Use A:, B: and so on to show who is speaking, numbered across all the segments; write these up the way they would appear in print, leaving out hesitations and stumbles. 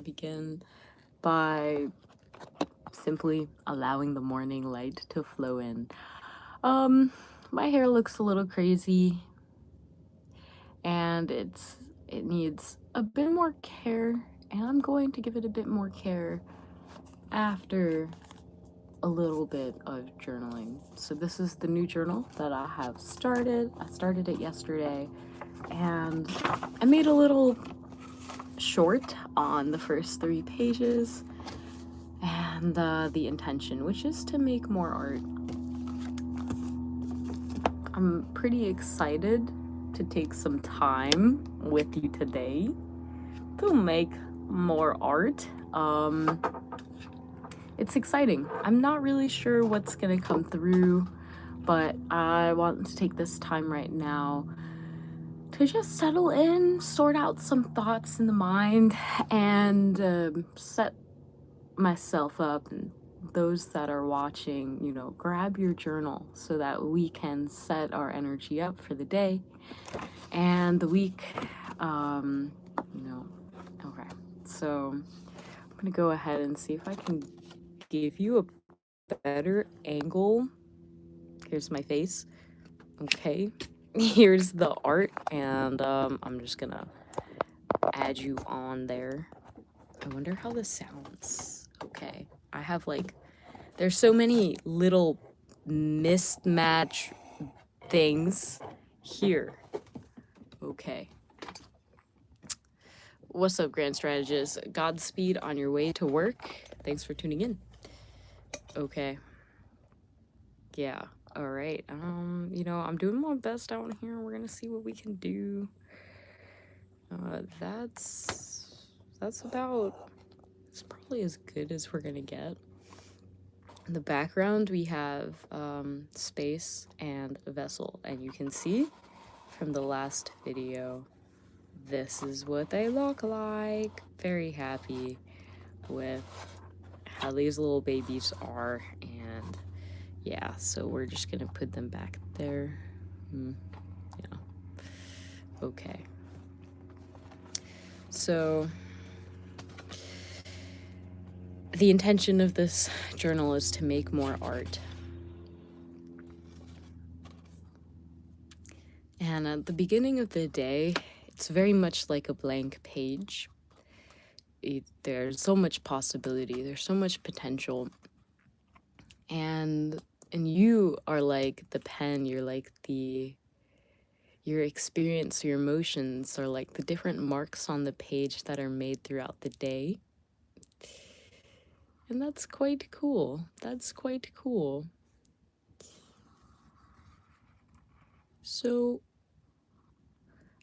A: begin by simply allowing the morning light to flow in. My hair looks a little crazy and it needs a bit more care, and I'm going to give it a bit more care after a little bit of journaling. So this is the new journal that I have started. I started it yesterday, and I made a little short on the first 3 pages, and the intention, which is to make more art. I'm pretty excited to take some time with you today to make more art. It's exciting. I'm not really sure what's gonna come through, but I want to take this time right now to just settle in, sort out some thoughts in the mind, and set myself up, and those that are watching, grab your journal so that we can set our energy up for the day and the week. Okay. So I'm gonna go ahead and see if I can give you a better angle. Here's my face. Okay. Here's the art, and I'm just gonna add you on there. I wonder how this sounds. Okay. I have there's so many little mismatch things here. Okay. What's up, Grand Strategist? Godspeed on your way to work. Thanks for tuning in. Okay. Yeah. All right. I'm doing my best out here. We're gonna see what we can do. That's about, it's probably as good as we're gonna get. In the background, we have space and a vessel, and you can see from the last video, this is what they look like. Very happy with how these little babies are, and yeah, so we're just gonna put them back there. Yeah. Okay. So the intention of this journal is to make more art. And at the beginning of the day, it's very much like a blank page. There's so much possibility, there's so much potential. And you are like the pen, you're like your experience, your emotions are like the different marks on the page that are made throughout the day. And that's quite cool. That's quite cool. So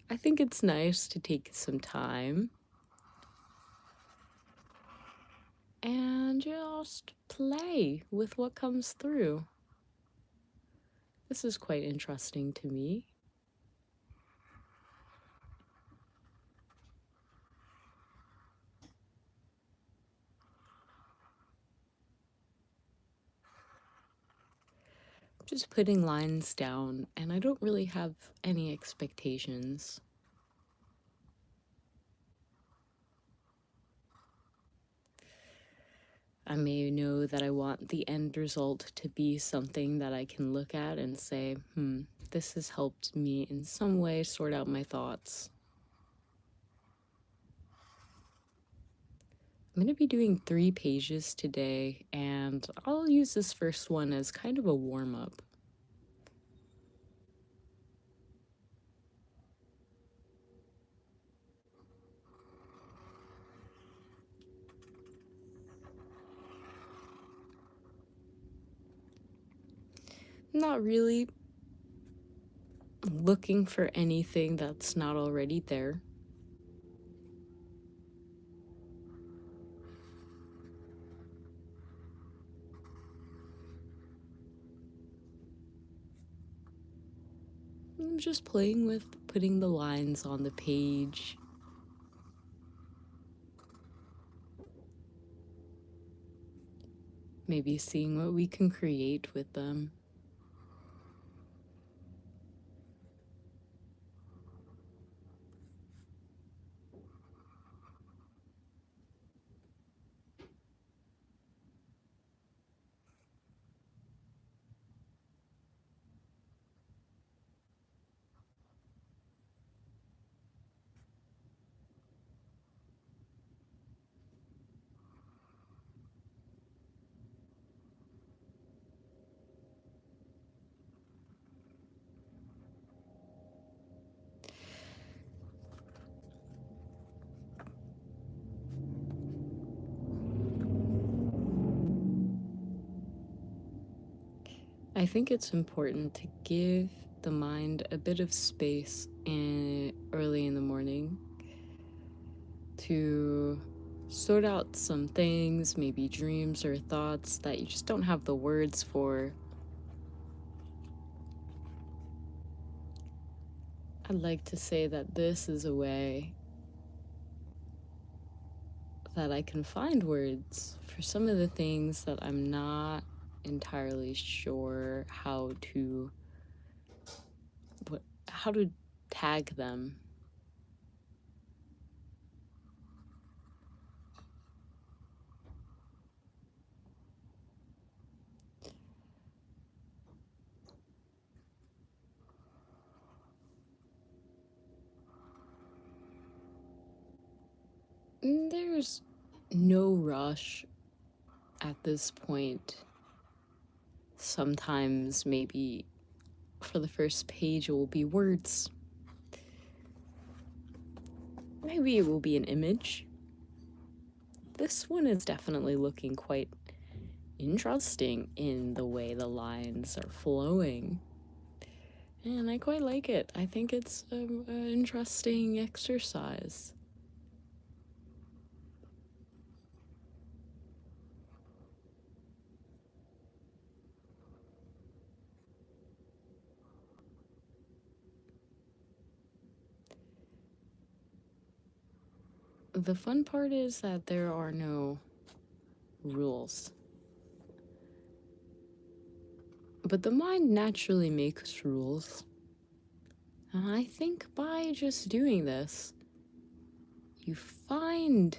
A: I think it's nice to take some time and just play with what comes through. This is quite interesting to me. Just putting lines down, and I don't really have any expectations. I may know that I want the end result to be something that I can look at and say, this has helped me in some way sort out my thoughts. I'm going to be doing 3 pages today, and I'll use this first one as kind of a warm-up. Not really looking for anything that's not already there. I'm just playing with putting the lines on the page. Maybe seeing what we can create with them. I think it's important to give the mind a bit of space early in the morning to sort out some things, maybe dreams or thoughts that you just don't have the words for. I'd like to say that this is a way that I can find words for some of the things that I'm not entirely sure how to tag them. There's no rush at this point. Sometimes maybe for the first page it will be words. Maybe it will be an image. This one is definitely looking quite interesting in the way the lines are flowing. And I quite like it. I think it's an interesting exercise. The fun part is that there are no rules. But the mind naturally makes rules. And I think by just doing this, you find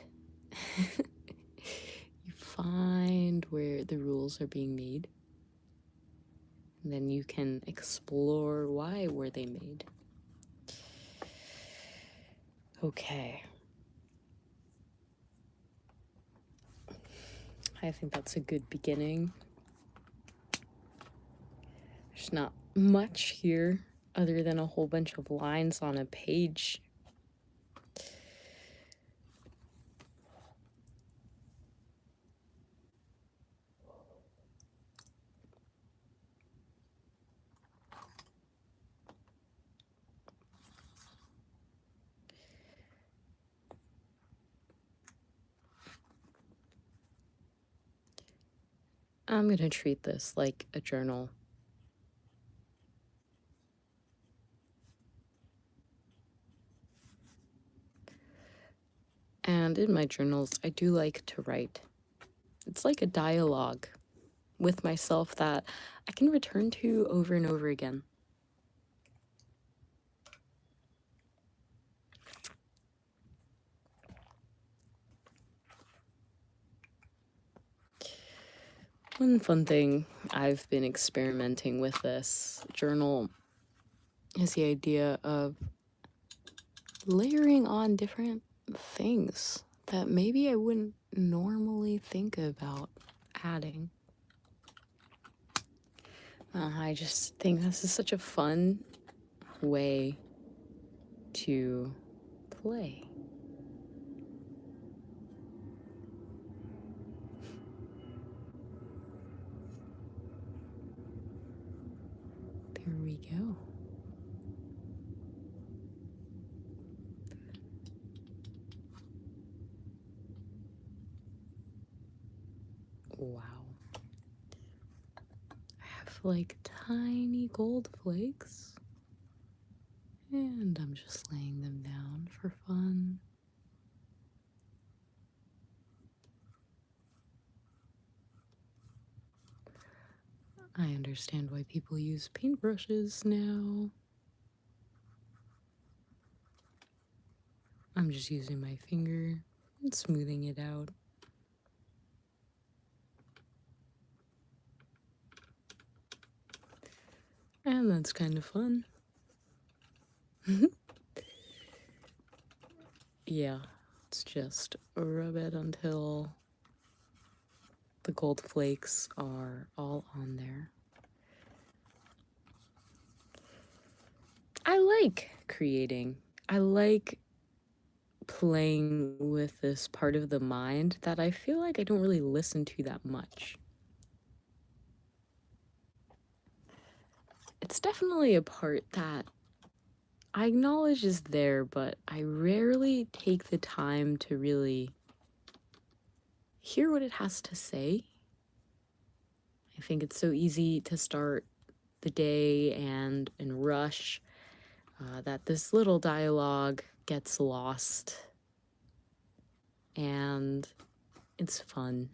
A: you find where the rules are being made. And then you can explore why were they made. Okay. I think that's a good beginning. There's not much here other than a whole bunch of lines on a page. I'm gonna treat this like a journal. And in my journals, I do like to write. It's like a dialogue with myself that I can return to over and over again. One fun thing I've been experimenting with this journal is the idea of layering on different things that maybe I wouldn't normally think about adding. I just think this is such a fun way to play. There we go. Wow. I have like tiny gold flakes, and I'm just laying them down for fun. I understand why people use paintbrushes now. I'm just using my finger and smoothing it out. And that's kind of fun. Yeah, let's just rub it until the gold flakes are all on there. I like creating. I like playing with this part of the mind that I feel like I don't really listen to that much. it's definitely a part that I acknowledge is there, but I rarely take the time to really hear what it has to say. I think it's so easy to start the day and rush that this little dialogue gets lost, and it's fun.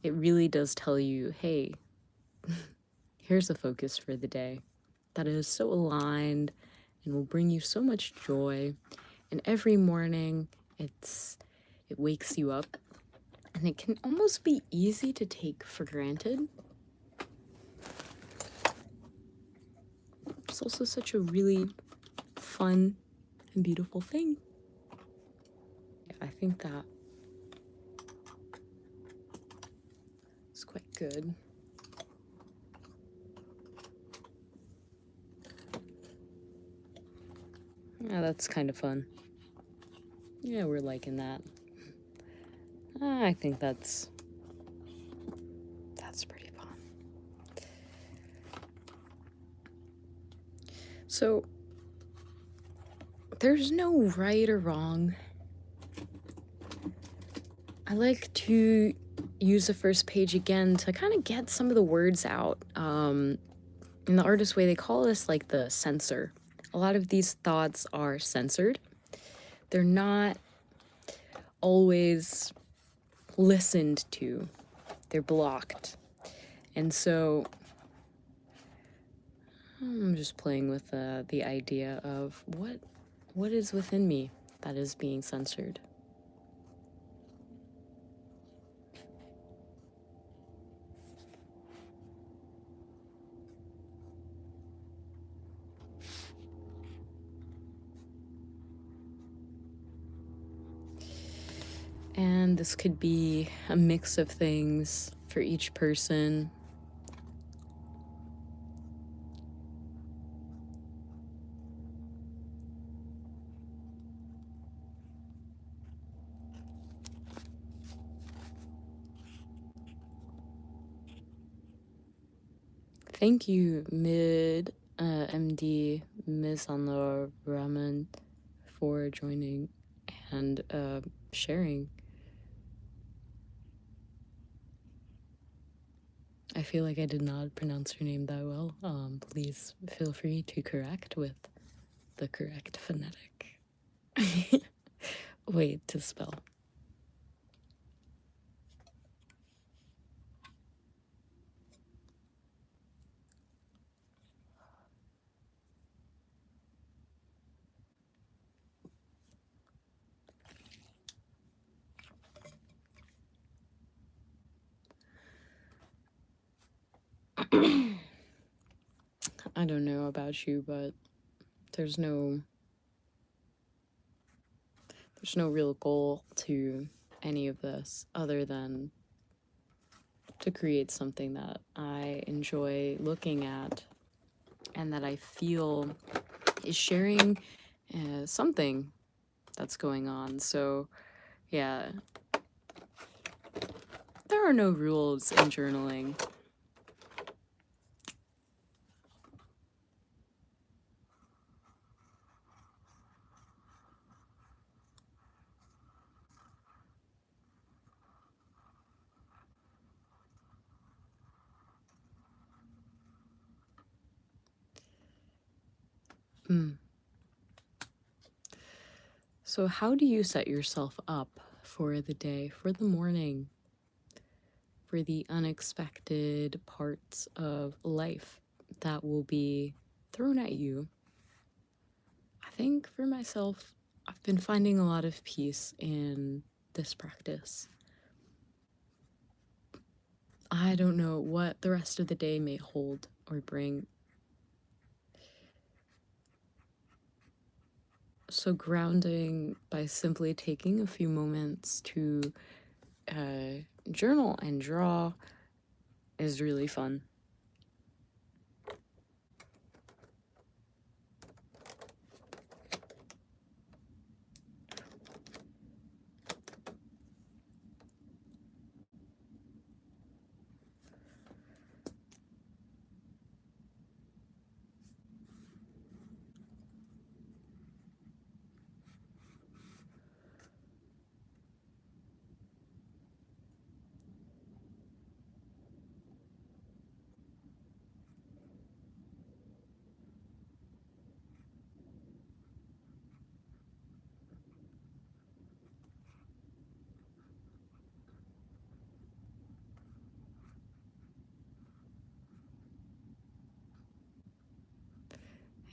A: It really does tell you, hey, here's a focus for the day that is so aligned and will bring you so much joy. And every morning it wakes you up, and it can almost be easy to take for granted. It's also such a really fun and beautiful thing. I think that is quite good. Yeah, that's kind of fun. Yeah, we're liking that. I think that's pretty fun. So, there's no right or wrong. I like to use the first page again to kind of get some of the words out. In the artist way, they call this like the censor. A lot of these thoughts are censored. They're not always listened to. They're blocked. And so I'm just playing with the idea of what is within me that is being censored. And this could be a mix of things for each person. Thank you, MD Mizanlo Raman, for joining and sharing. I feel like I did not pronounce your name that well. Please feel free to correct with the correct phonetic way to spell. I don't know about you, but there's no real goal to any of this other than to create something that I enjoy looking at and that I feel is sharing something that's going on. So yeah, there are no rules in journaling. So how do you set yourself up for the day, for the morning, for the unexpected parts of life that will be thrown at you? I think for myself, I've been finding a lot of peace in this practice. I don't know what the rest of the day may hold or bring. So grounding by simply taking a few moments to journal and draw is really fun.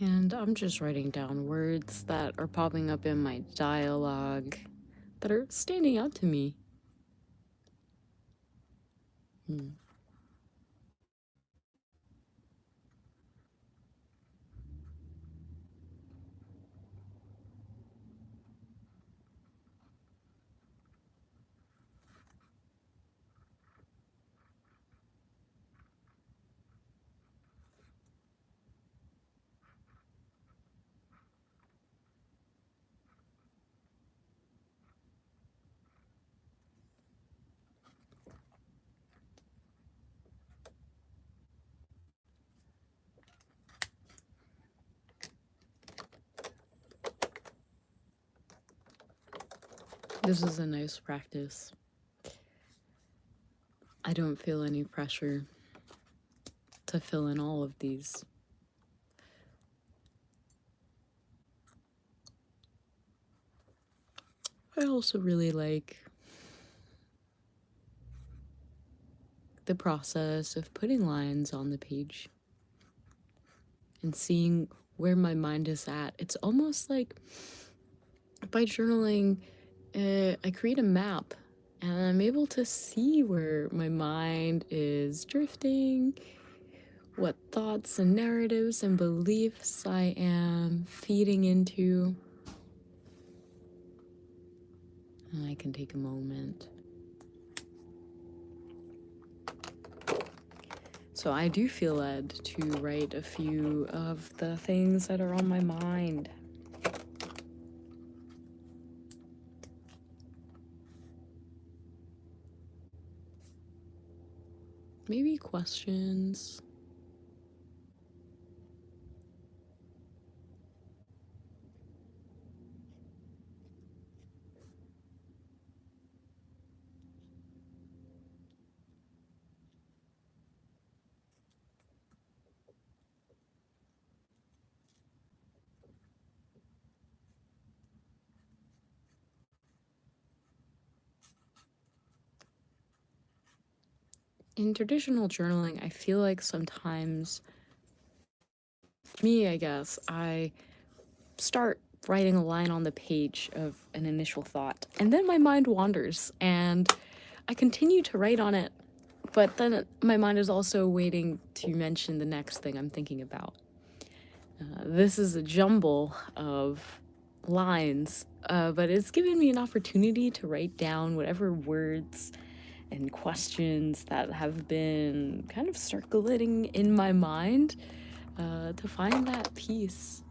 A: And I'm just writing down words that are popping up in my dialogue that are standing out to me. This is a nice practice. I don't feel any pressure to fill in all of these. I also really like the process of putting lines on the page and seeing where my mind is at. It's almost like by journaling, I create a map and I'm able to see where my mind is drifting, what thoughts and narratives and beliefs I am feeding into. And I can take a moment. So I do feel led to write a few of the things that are on my mind. Maybe questions. In traditional journaling, I feel like sometimes, me, I guess, I start writing a line on the page of an initial thought, and then my mind wanders, and I continue to write on it, but then my mind is also waiting to mention the next thing I'm thinking about. This is a jumble of lines, but it's given me an opportunity to write down whatever words and questions that have been kind of circulating in my mind, to find that peace.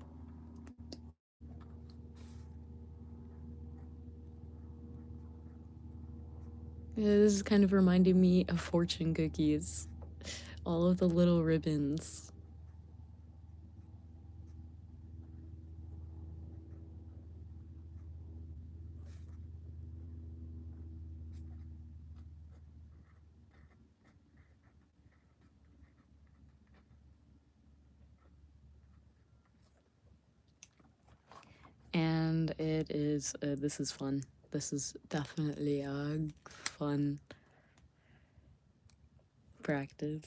A: This is kind of reminding me of fortune cookies, all of the little ribbons. And it is, this is fun. This is definitely a fun practice.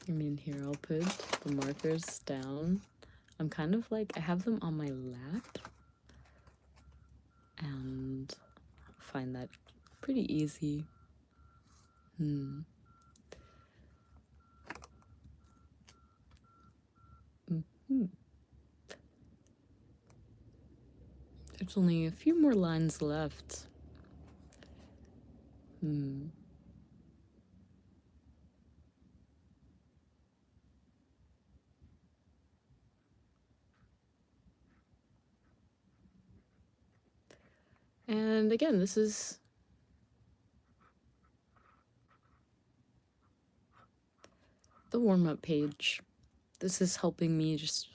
A: I mean, here, I'll put the markers down. I'm kind of like, I have them on my lap, and I find that pretty easy. There's only a few more lines left. And again, this is the warm-up page. This is helping me just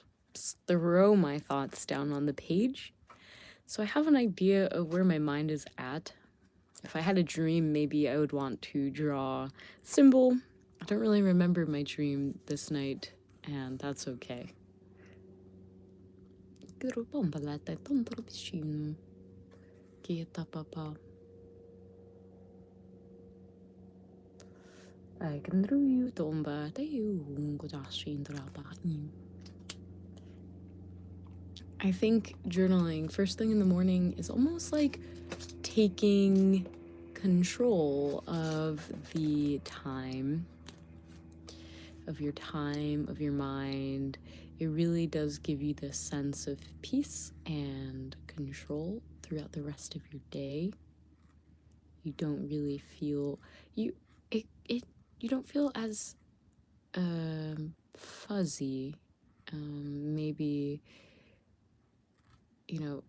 A: throw my thoughts down on the page, so I have an idea of where my mind is at. If I had a dream, maybe I would want to draw a symbol. I don't really remember my dream this night, and that's okay. I can through you, Tomba, I think journaling first thing in the morning is almost like taking control of the time, of your mind. It really does give you this sense of peace and control throughout the rest of your day. You don't really feel you don't feel as fuzzy, maybe,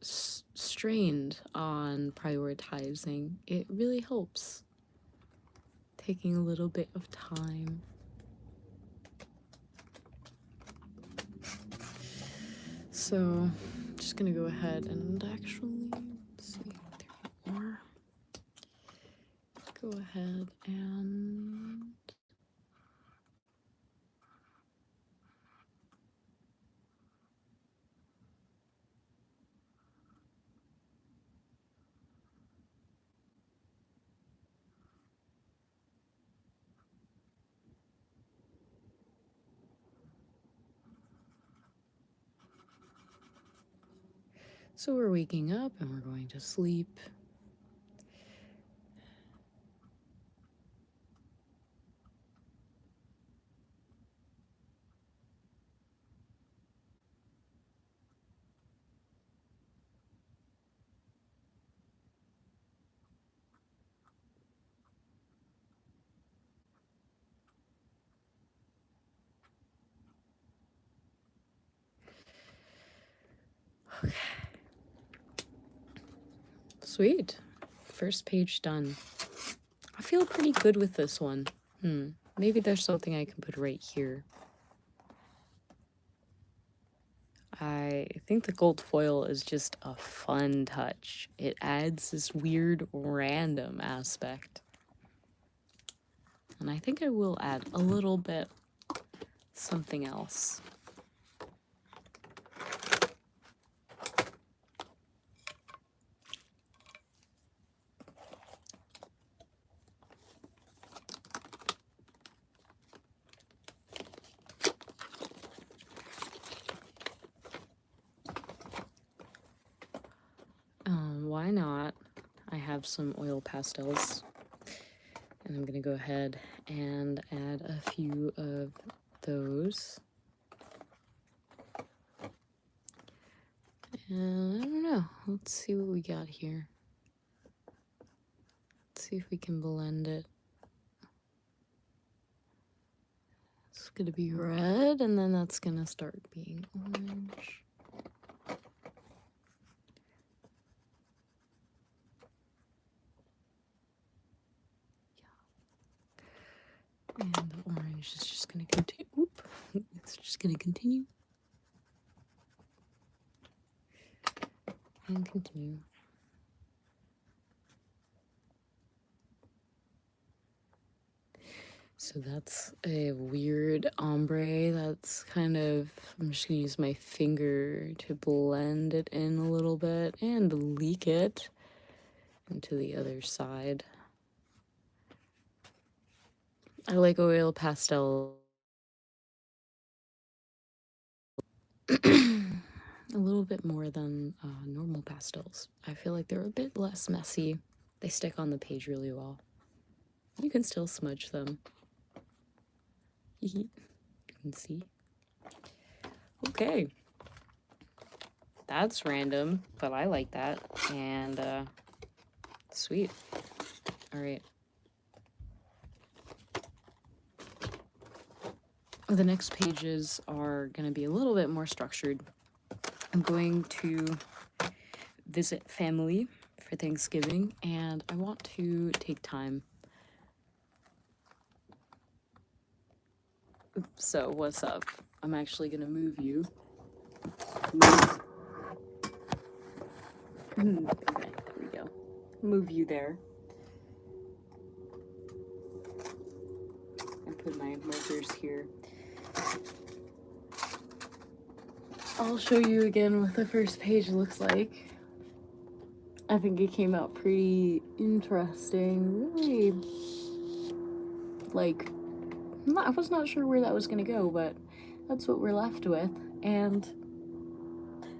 A: strained on prioritizing. It really helps taking a little bit of time. So I'm just gonna go ahead and actually, let's see, there we are. Go ahead and so we're waking up and we're going to sleep. Okay. Sweet. First page done. I feel pretty good with this one. Maybe there's something I can put right here. I think the gold foil is just a fun touch. It adds this weird random aspect. And I think I will add a little bit something else. Why not? I have some oil pastels, and I'm gonna go ahead and add a few of those. And I don't know, let's see what we got here. Let's see if we can blend it. It's gonna be red, and then that's gonna start being orange. And the orange is just gonna continue. It's just gonna continue. And continue. So that's a weird ombre. That's kind of, I'm just gonna use my finger to blend it in a little bit and leak it into the other side. I like oil pastel a little bit more than normal pastels. I feel like they're a bit less messy. They stick on the page really well. You can still smudge them. You can see. Okay. That's random, but I like that. And sweet. All right. The next pages are going to be a little bit more structured. I'm going to visit family for Thanksgiving, and I want to take time. So, what's up? I'm actually going to move you. Okay, there we go. Move you there. And put my markers here. I'll show you again what the first page looks like. I think it came out pretty interesting. Really, like, I was not sure where that was gonna go, but that's what we're left with, and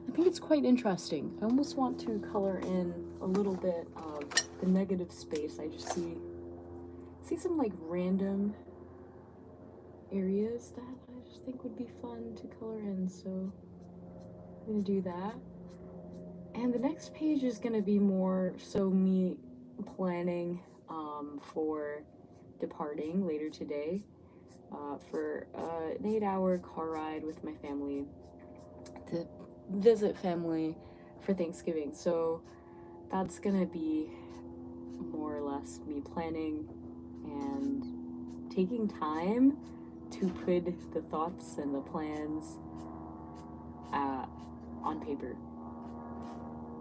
A: I think it's quite interesting. I almost want to color in a little bit of the negative space. I just see some like random areas that I just think would be fun to color in, so I'm gonna do that. And the next page is gonna be more so me planning for departing later today for an 8-hour car ride with my family to visit family for Thanksgiving. So that's gonna be more or less me planning and taking time to put the thoughts and the plans on paper.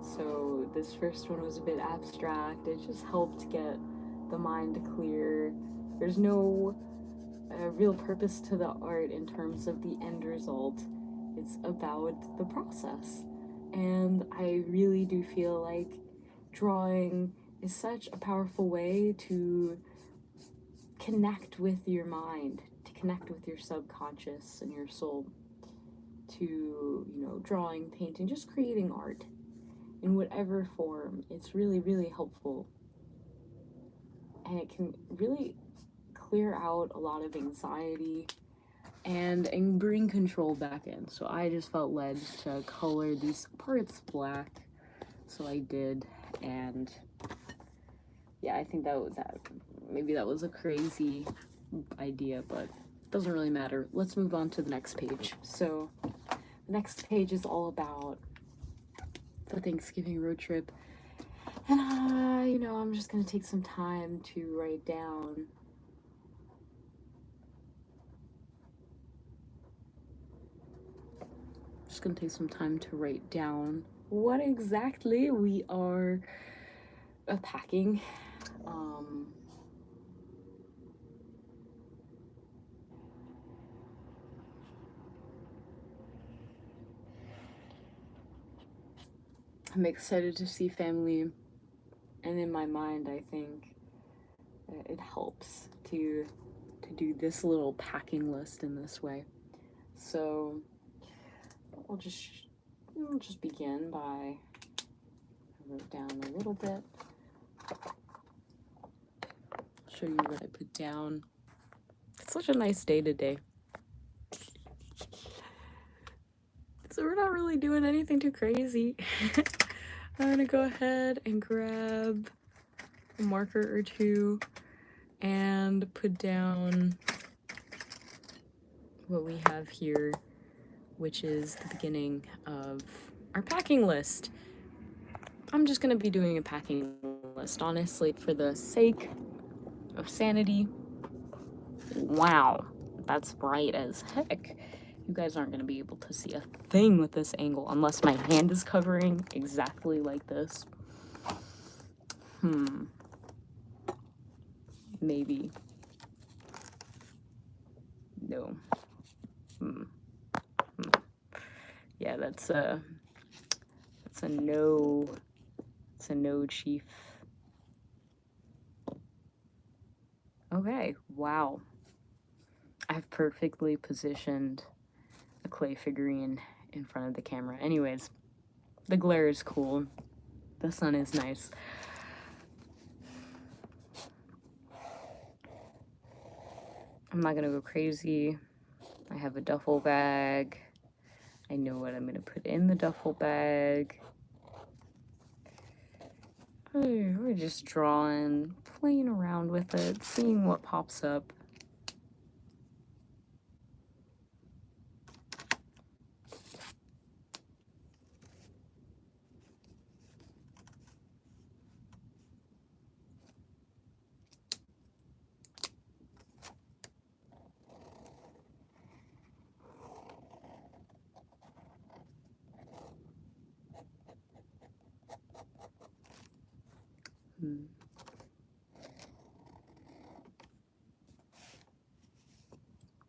A: So this first one was a bit abstract. It just helped get the mind clear. There's no real purpose to the art in terms of the end result. It's about the process. And I really do feel like drawing is such a powerful way to connect with your mind, to connect with your subconscious and your soul, to, you know, drawing, painting, just creating art in whatever form. It's really, really helpful. And it can really clear out a lot of anxiety and bring control back in. So I just felt led to color these parts black, so I did. And yeah, I think that maybe that was a crazy idea, but it doesn't really matter. Let's move on to the next page. So the next page is all about the Thanksgiving road trip, and you know, I'm just gonna take some time to write down what exactly we are packing. I'm excited to see family, and in my mind, I think it helps to do this little packing list in this way. So I'll just begin by, I wrote down a little bit. I'll show you what I put down. It's such a nice day today. So we're not really doing anything too crazy. I'm gonna go ahead and grab a marker or two and put down what we have here, which is the beginning of our packing list. I'm just gonna be doing a packing list, honestly, for the sake of sanity. Wow, that's bright as heck. You guys aren't gonna be able to see a thing with this angle unless my hand is covering exactly like this. Maybe. No. Yeah, that's a no. It's a no, chief. Okay, wow. I've perfectly positioned a clay figurine in front of the camera. Anyways, the glare is cool. The sun is nice. I'm not gonna go crazy. I have a duffel bag. I know what I'm gonna put in the duffel bag. We're just drawing, playing around with it, seeing what pops up.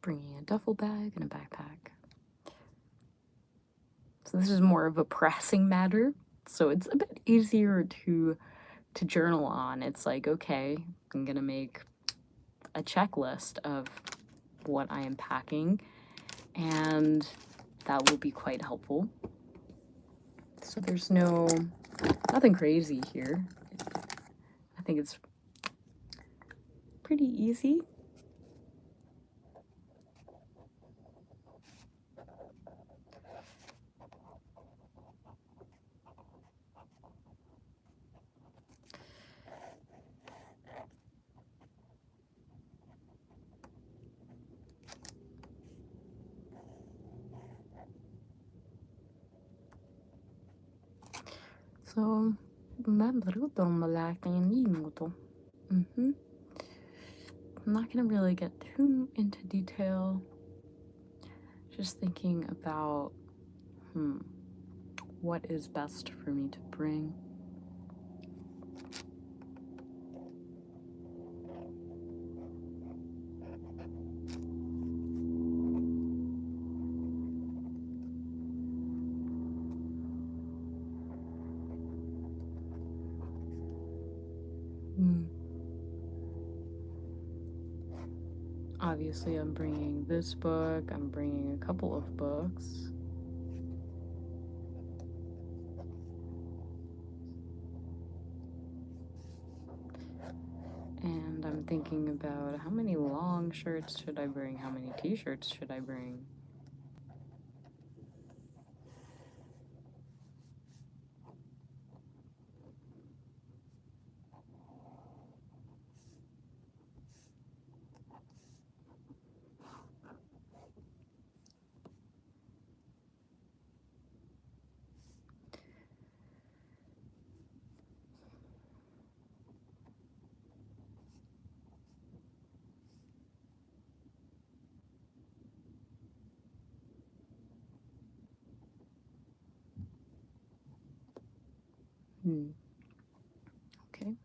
A: Bringing a duffel bag and a backpack. So this is more of a pressing matter, so it's a bit easier to journal on. It's like, okay, I'm gonna make a checklist of what I am packing, and that will be quite helpful. So there's nothing crazy here. I think it's pretty easy. So, I'm not gonna really get too into detail. Just thinking about what is best for me to bring. Obviously, I'm bringing this book. I'm bringing a couple of books. And I'm thinking about how many long shirts should I bring? How many t-shirts should I bring? Okay.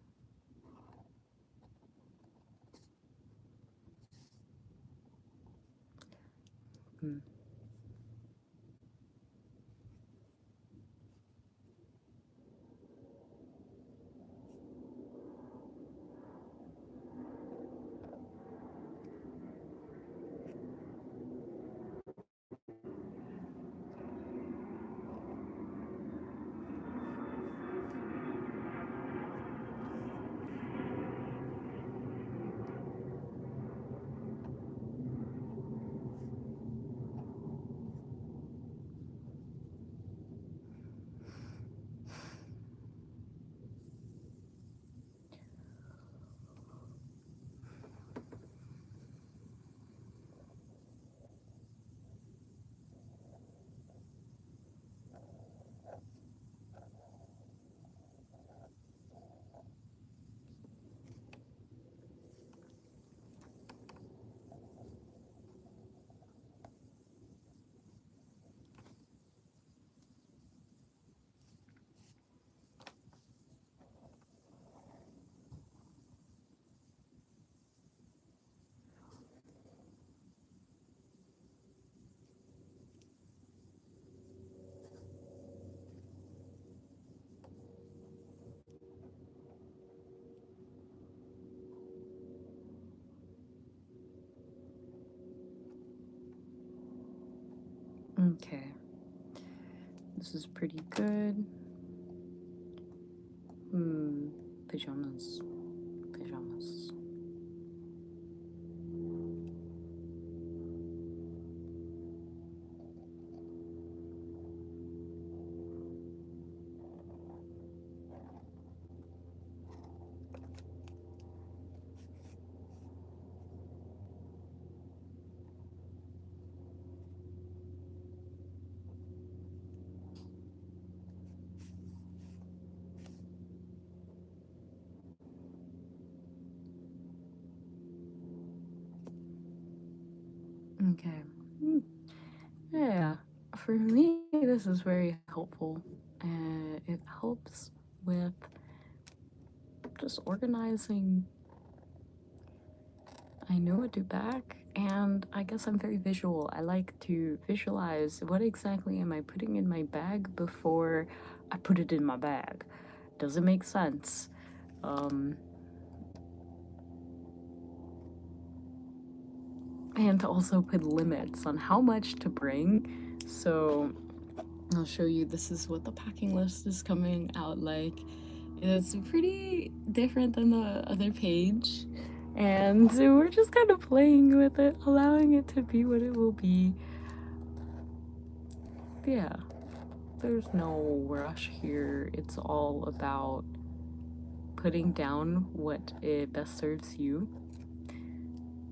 A: Okay. This is pretty good. Pajamas. Okay. Yeah. For me, this is very helpful. It helps with just organizing. I know what to pack, and I guess I'm very visual. I like to visualize what exactly am I putting in my bag before I put it in my bag. Does it make sense? and to also put limits on how much to bring. So I'll show you, this is what the packing list is coming out like. It's pretty different than the other page, and so we're just kind of playing with it, allowing it to be what it will be. Yeah, there's no rush here. It's all about putting down what it best serves you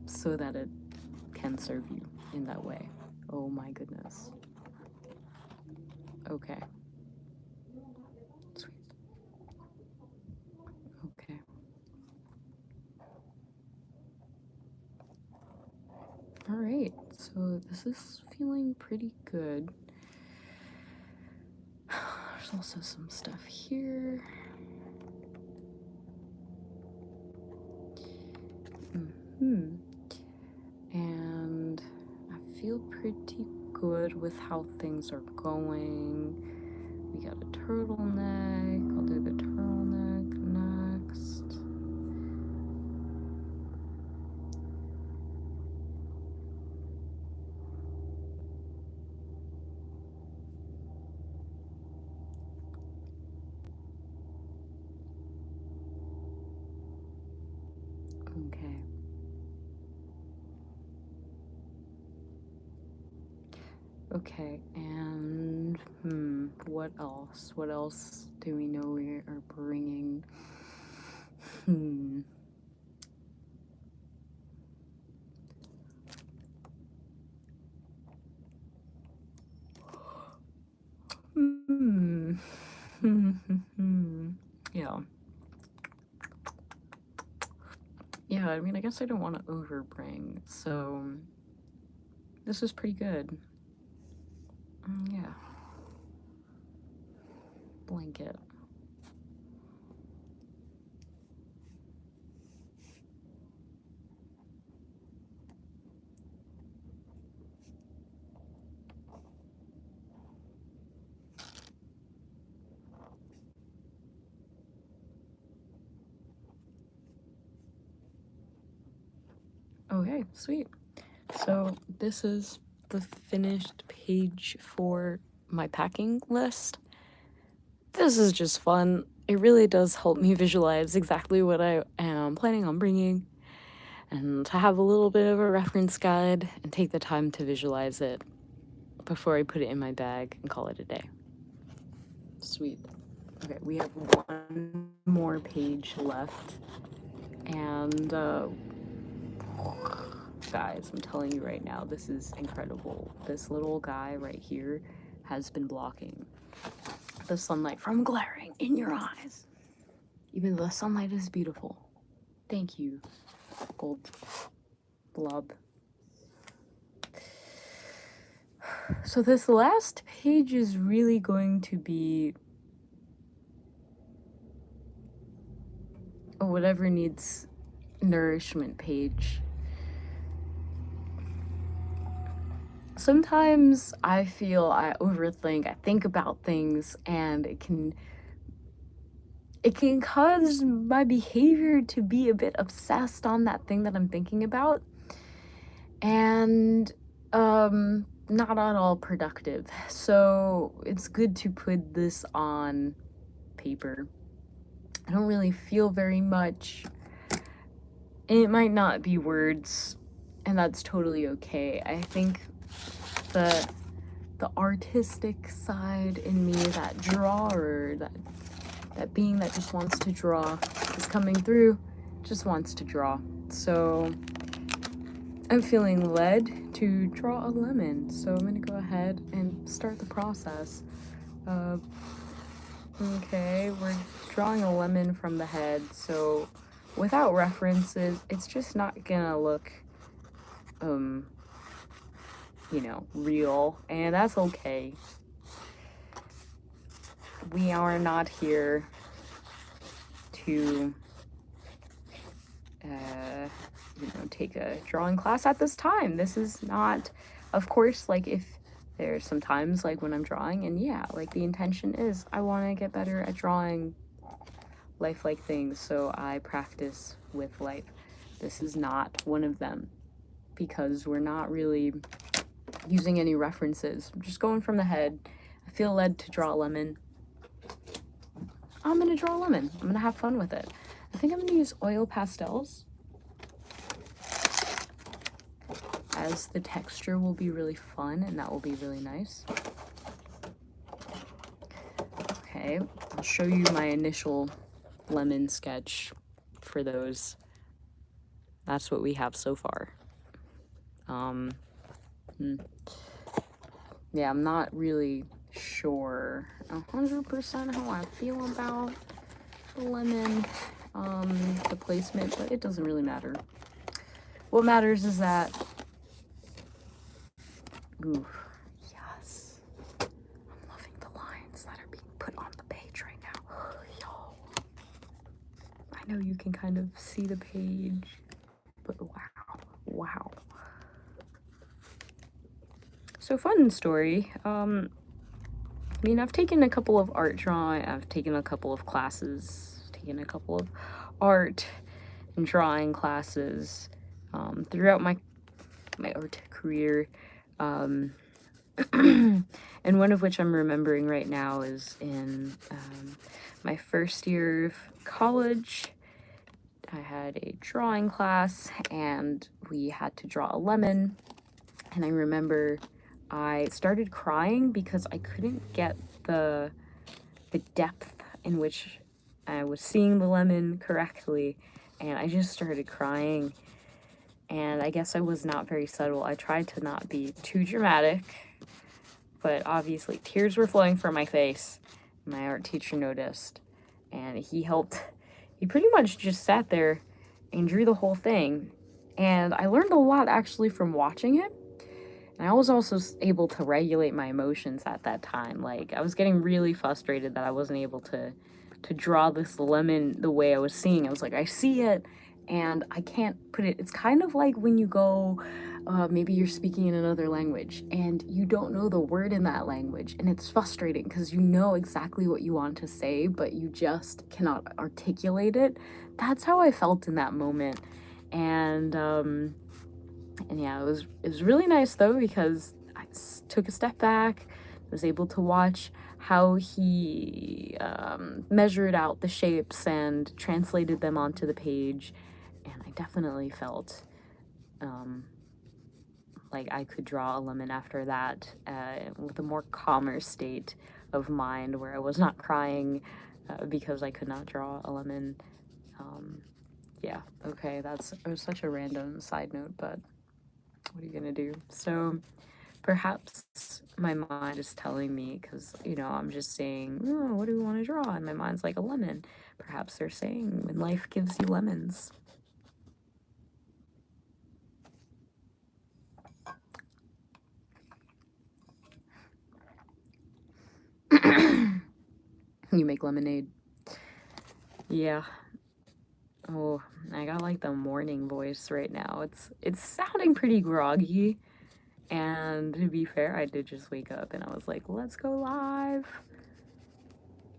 A: so that it can serve you in that way. Oh my goodness. Okay. Sweet. Okay. All right, so this is feeling pretty good. There's also some stuff here. And I feel pretty good with how things are going. We got a turtleneck. I'll do the turtleneck next. Okay. Okay, and what else? What else do we know we are bringing? Yeah. Yeah, I mean, I guess I don't want to overbring, so this is pretty good. Yeah. Blanket. Okay, sweet. So this is the finished page for my packing list. This is just fun. It really does help me visualize exactly what I am planning on bringing, and to have a little bit of a reference guide and take the time to visualize it before I put it in my bag and call it a day. Sweet. Okay, we have one more page left, and guys, I'm telling you right now, this is incredible. This little guy right here has been blocking the sunlight from glaring in your eyes. Even though the sunlight is beautiful. Thank you, gold blob. So this last page is really going to be a whatever needs nourishment page. Sometimes I feel I overthink, I think about things, and it can cause my behavior to be a bit obsessed on that thing that I'm thinking about, and not at all productive. So it's good to put this on paper. I don't really feel very much. It might not be words, and that's totally okay. I think the artistic side in me, that drawer, that being that just wants to draw is coming through, just wants to draw. So I'm feeling led to draw a lemon. So I'm gonna go ahead and start the process. Okay, we're drawing a lemon from the head. So without references, it's just not gonna look, you know, real, and that's okay. We are not here to, you know, take a drawing class at this time. This is not, of course, like, if there's some times, like, when I'm drawing, and yeah, like, the intention is I want to get better at drawing lifelike things, so I practice with life. This is not one of them. because we're not really using any references. I'm just going from the head. I feel led to draw a lemon. I'm gonna draw a lemon. I'm gonna have fun with it. I think I'm gonna use oil pastels, as the texture will be really fun and that will be really nice. Okay, I'll show you my initial lemon sketch for those. That's what we have so far. Yeah, I'm not really sure 100% how I feel about the lemon, the placement, but it doesn't really matter. What matters is that, ooh, yes, I'm loving the lines that are being put on the page right now. Yo, I know you can kind of see the page, but wow. So fun story. I mean, I've taken a couple of art drawing, I've taken a couple of classes, taken a couple of art and drawing classes throughout my art career. And one of which I'm remembering right now is in my first year of college. I had a drawing class and we had to draw a lemon. And I remember I started crying because I couldn't get the depth in which I was seeing the lemon correctly, and I just started crying. And I guess I was not very subtle. I tried to not be too dramatic, but obviously tears were flowing from my face. My art teacher noticed, and he helped. He pretty much just sat there and drew the whole thing. And I learned a lot actually from watching it. And I was also able to regulate my emotions at that time. Like, I was getting really frustrated that I wasn't able to draw this lemon the way I was seeing. I was like, I see it, and I can't put it. It's kind of like when you go, maybe you're speaking in another language, and you don't know the word in that language, and it's frustrating because you know exactly what you want to say, but you just cannot articulate it. That's how I felt in that moment. And yeah, it was really nice though, because I took a step back, was able to watch how he measured out the shapes and translated them onto the page, and I definitely felt like I could draw a lemon after that with a more calmer state of mind, where I was not crying because I could not draw a lemon. Yeah, okay, it was such a random side note, but what are you gonna do? So perhaps my mind is telling me, because, you know, I'm just saying, oh, what do we want to draw? And my mind's like a lemon. Perhaps they're saying, when life gives you lemons. You make lemonade. Yeah. Oh, I got like the morning voice right now. It's sounding pretty groggy. And to be fair, I did just wake up and I was like, let's go live.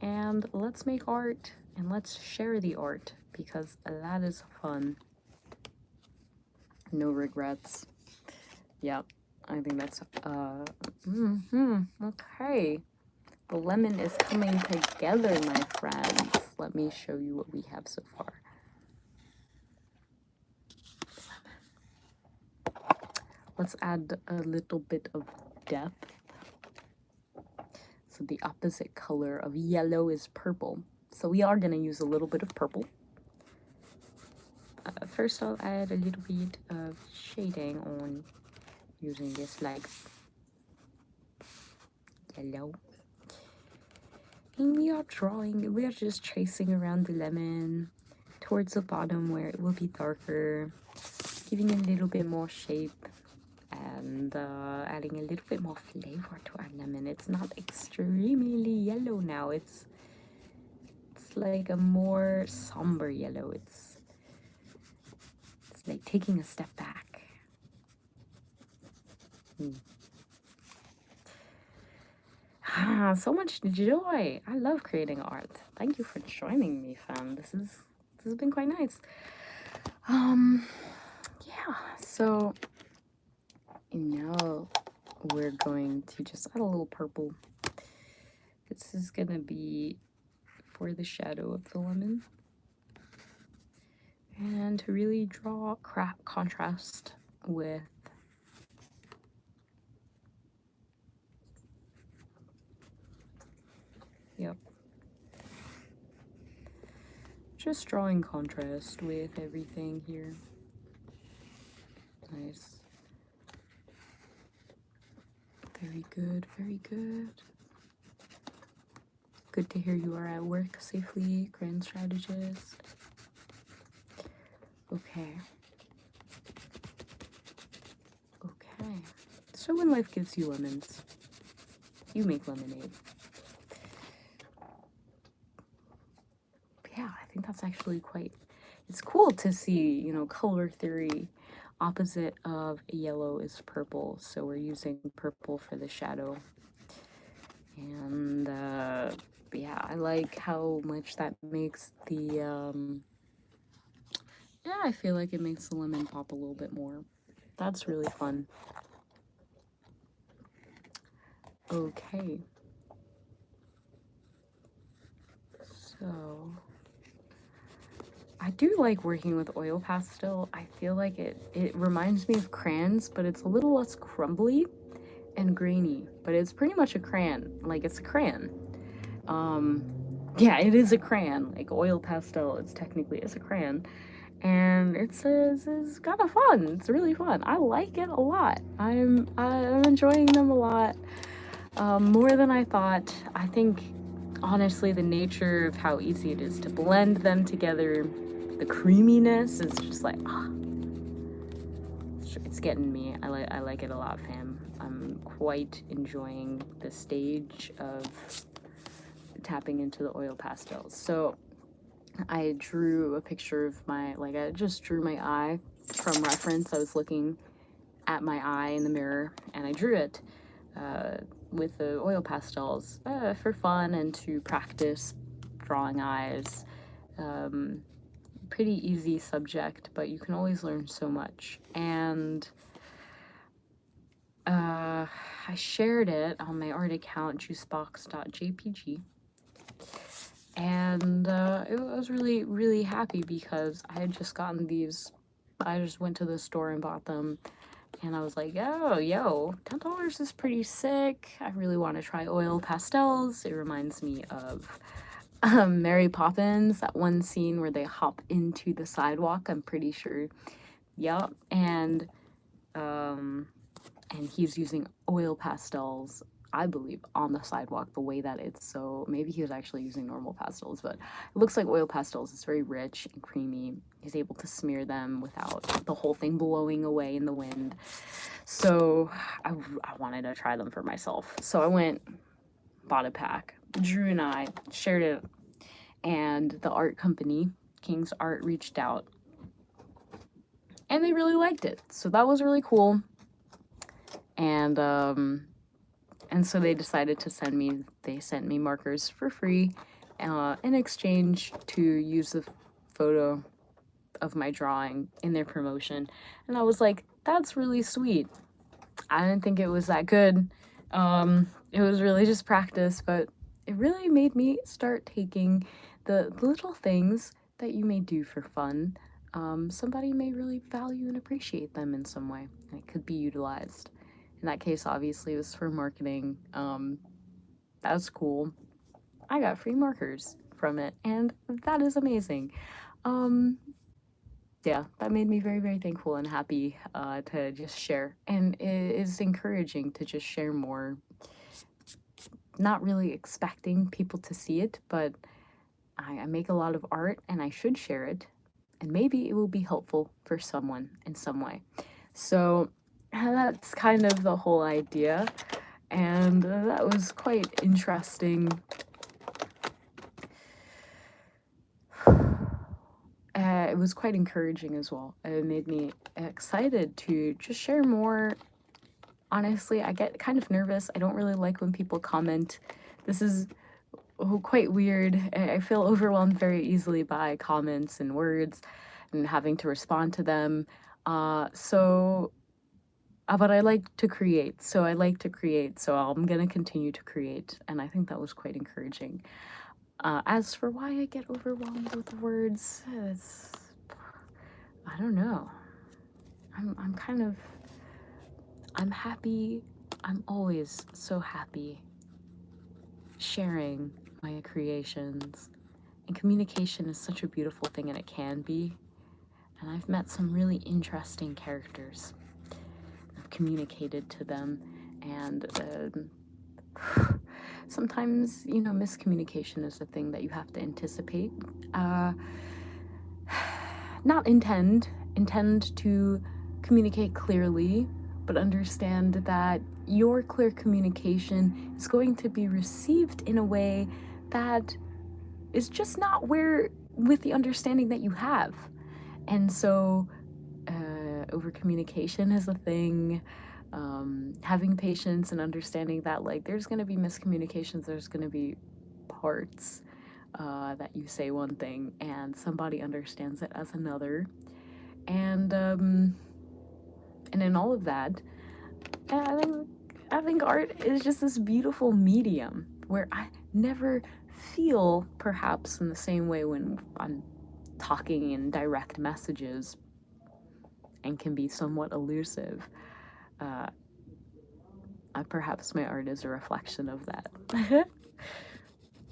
A: And let's make art and let's share the art, because that is fun. No regrets. Yep, I think that's okay. The lemon is coming together, my friends. Let me show you what we have so far. Let's add a little bit of depth. So the opposite color of yellow is purple. So we are going to use a little bit of purple. First I'll add a little bit of shading on using this like yellow. And we are just tracing around the lemon towards the bottom where it will be darker, giving a little bit more shape and adding a little bit more flavor to our lemon. It's not extremely yellow now. It's like a more somber yellow. It's like taking a step back. So much joy. I love creating art. Thank you for joining me, fam. This has been quite nice. Yeah, so And now we're going to just add a little purple. This is gonna be for the shadow of the lemon. And to really draw contrast with just drawing contrast with everything here. Nice. Very good, very good. Good to hear you are at work safely, Grand Strategist. Okay. Okay. So when life gives you lemons, you make lemonade. Yeah, I think that's actually quite, it's cool to see, you know, color theory. Opposite of yellow is purple, so we're using purple for the shadow. And yeah, I like how much that makes the yeah, I feel like it makes the lemon pop a little bit more. That's really fun. Okay. So I do like working with oil pastel. I feel like it reminds me of crayons, but it's a little less crumbly and grainy, but it's pretty much a crayon. Like, it's a crayon. Yeah, it is a crayon. Like, oil pastel, it's a crayon. And it's kind of fun. It's really fun. I like it a lot. I'm enjoying them a lot, more than I thought. I think, honestly, the nature of how easy it is to blend them together, the creaminess is just like, it's getting me. I like it a lot, fam. I'm quite enjoying the stage of tapping into the oil pastels. So I drew a picture of I just drew my eye from reference. I was looking at my eye in the mirror, and I drew it with the oil pastels for fun and to practice drawing eyes. Pretty easy subject, but you can always learn so much. And I shared it on my art account, juicebox.jpg. And I was really, really happy because I had just gotten these. I just went to the store and bought them. And I was like, oh, yo, $10 is pretty sick. I really want to try oil pastels. It reminds me of Mary Poppins, that one scene where they hop into the sidewalk, I'm pretty sure. Yep. And he's using oil pastels, I believe, on the sidewalk, the way that it's so, maybe he was actually using normal pastels, but it looks like oil pastels. It's very rich and creamy. He's able to smear them without the whole thing blowing away in the wind. So I wanted to try them for myself. So I went, bought a pack. Drew and I shared it, and the art company, King's Art, reached out, and they really liked it. So that was really cool. And so they decided to sent me markers for free in exchange to use the photo of my drawing in their promotion. And I was like, that's really sweet. I didn't think it was that good. It was really just practice, but it really made me start taking the little things that you may do for fun. Somebody may really value and appreciate them in some way, and it could be utilized. In that case, obviously, it was for marketing. That's cool. I got free markers from it, and that is amazing. Yeah, that made me very, very thankful and happy to just share. And it is encouraging to just share more. Not really expecting people to see it, but I make a lot of art and I should share it. And maybe it will be helpful for someone in some way. So that's kind of the whole idea. And that was quite interesting. It was quite encouraging as well. It made me excited to just share more. Honestly, I get kind of nervous. I don't really like when people comment. This is quite weird. I feel overwhelmed very easily by comments and words and having to respond to them. So But I like to create, so I'm gonna continue to create, and I think that was quite encouraging. As for why I get overwhelmed with words, I don't know. I'm happy. I'm always so happy sharing my creations. And communication is such a beautiful thing, and it can be. And I've met some really interesting characters. I've communicated to them, and sometimes, miscommunication is a thing that you have to anticipate. Not intend to communicate clearly, but understand that your clear communication is going to be received in a way that is just not with the understanding that you have. And so over communication is a thing. Having patience and understanding that, like, there's going to be miscommunications, there's going to be parts that you say one thing and somebody understands it as another. And in all of that, I think art is just this beautiful medium where I never feel perhaps in the same way when I'm talking in direct messages and can be somewhat elusive. Perhaps my art is a reflection of that.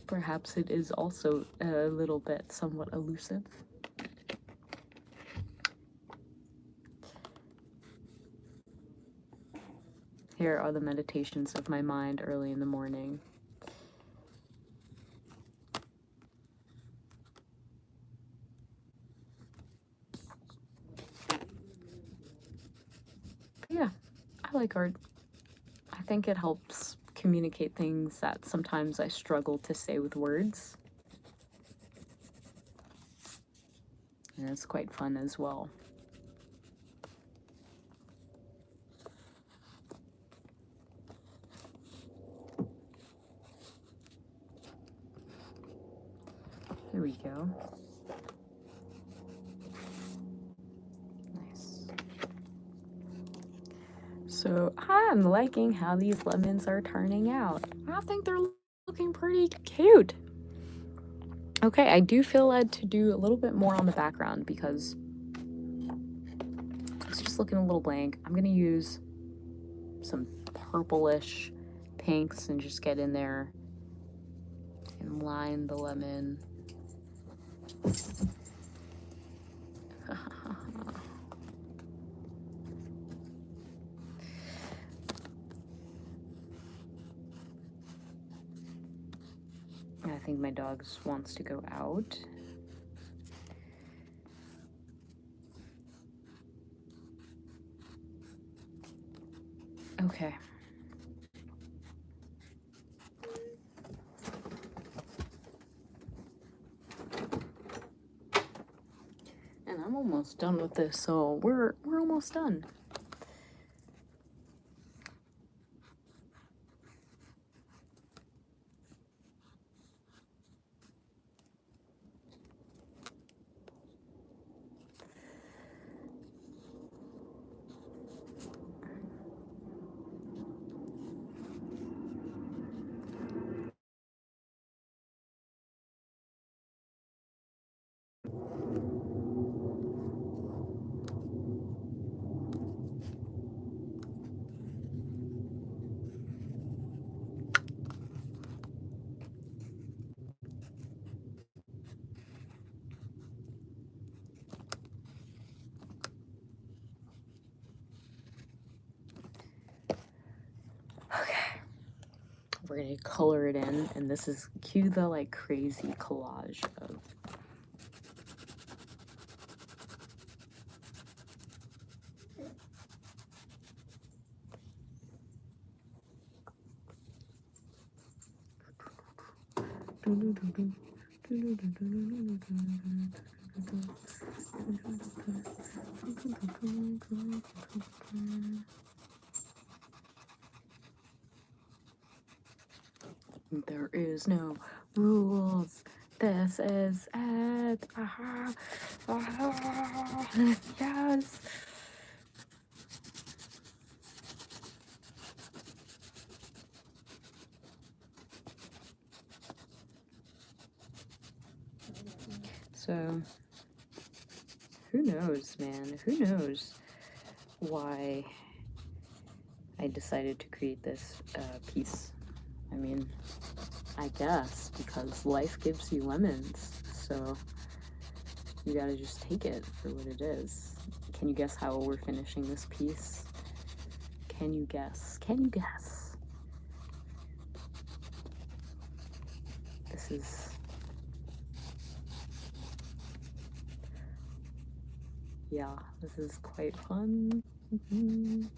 A: Perhaps it is also a little bit somewhat elusive. Here are the meditations of my mind early in the morning. Yeah, I like art. I think it helps communicate things that sometimes I struggle to say with words. And it's quite fun as well. There we go. Nice. So I'm liking how these lemons are turning out. I think they're looking pretty cute. Okay, I do feel led to do a little bit more on the background because it's just looking a little blank. I'm gonna use some purplish pinks and just get in there and line the lemon. I think my dog wants to go out. Okay. And I'm almost done with this, so we're almost done. Okay. We're gonna color it in, and this is cue the like crazy collage of there is no rules. This is it. Yes. So who knows, man? Who knows why I decided to create this piece? I mean, I guess because life gives you lemons, so you gotta just take it for what it is. Can you guess how we're finishing this piece? Can you guess? Can you guess? This is... yeah, this is quite fun. Okay.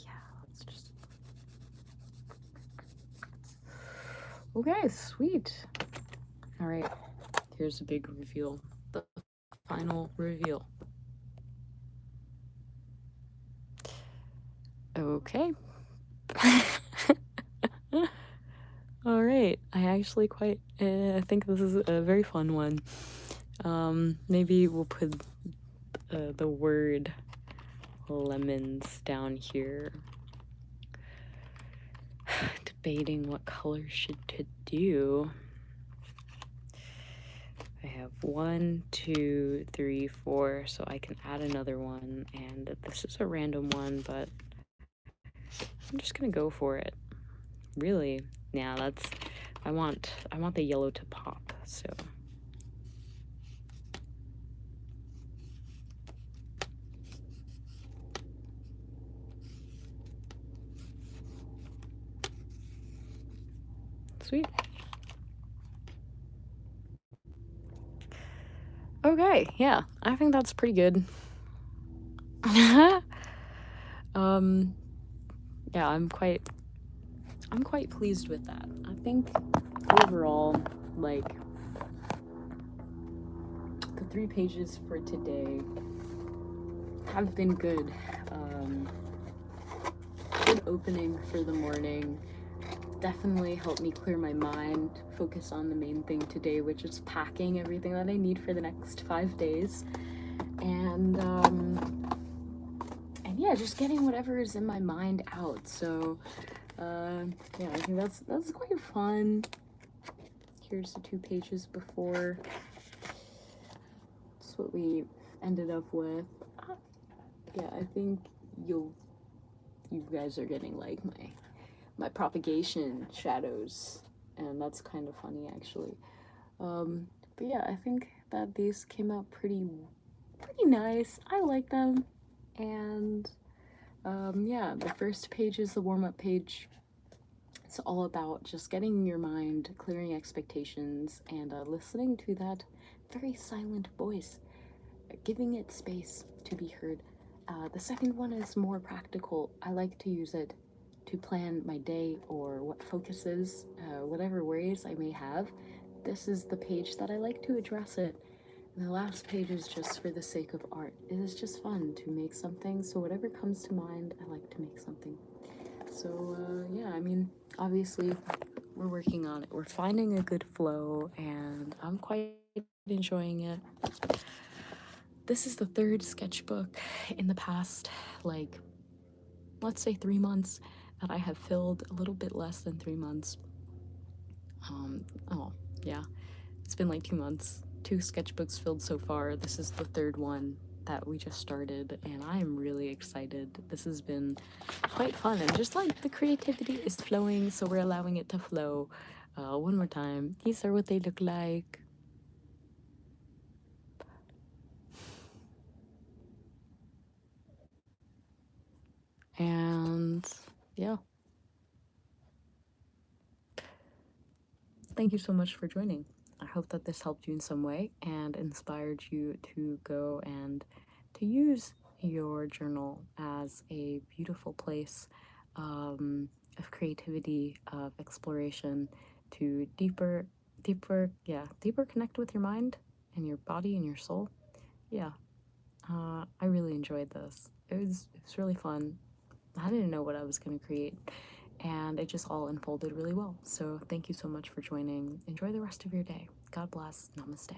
A: Yeah, let's just... okay, sweet. All right, here's the big reveal. The final reveal. Okay. All right, I actually quite I think this is a very fun one. Maybe we'll put the word lemons down here. Debating what color to do. I have 1, 2, 3, 4, so I can add another one, and this is a random one, but I'm just gonna go for it. Really, yeah, that's... I want the yellow to pop, so... sweet. Okay, yeah, I think that's pretty good. Yeah, I'm quite pleased with that. I think overall, like, the 3 pages for today have been good. Good opening for the morning. Definitely helped me clear my mind, focus on the main thing today, which is packing everything that I need for the next 5 days. And yeah, just getting whatever is in my mind out. So yeah, I think that's quite fun. Here's the 2 pages before. That's what we ended up with. Yeah, I think you guys are getting like my propagation shadows, and that's kind of funny actually. But yeah, I think that these came out pretty nice. I like them. And yeah, the first page is the warm-up page. It's all about just getting your mind, clearing expectations, and listening to that very silent voice, giving it space to be heard. The second one is more practical. I like to use it to plan my day or what focuses, whatever worries I may have. This is the page that I like to address it. And the last page is just for the sake of art. It is just fun to make something, so whatever comes to mind, I like to make something. So yeah, I mean, obviously we're working on it. We're finding a good flow, and I'm quite enjoying it. This is the 3rd sketchbook in the past, like, let's say 3 months that I have filled, a little bit less than 3 months. Oh, yeah, it's been like 2 months. 2 sketchbooks filled so far. This is the 3rd one that we just started, and I am really excited. This has been quite fun, and just like the creativity is flowing, so we're allowing it to flow. One more time, these are what they look like. And yeah, thank you so much for joining. I hope that this helped you in some way and inspired you to go and to use your journal as a beautiful place of creativity, of exploration, to deeper connect with your mind and your body and your soul. Yeah, I really enjoyed this. It was really fun. I didn't know what I was going to create, and it just all unfolded really well. So thank you so much for joining. Enjoy the rest of your day. God bless. Namaste.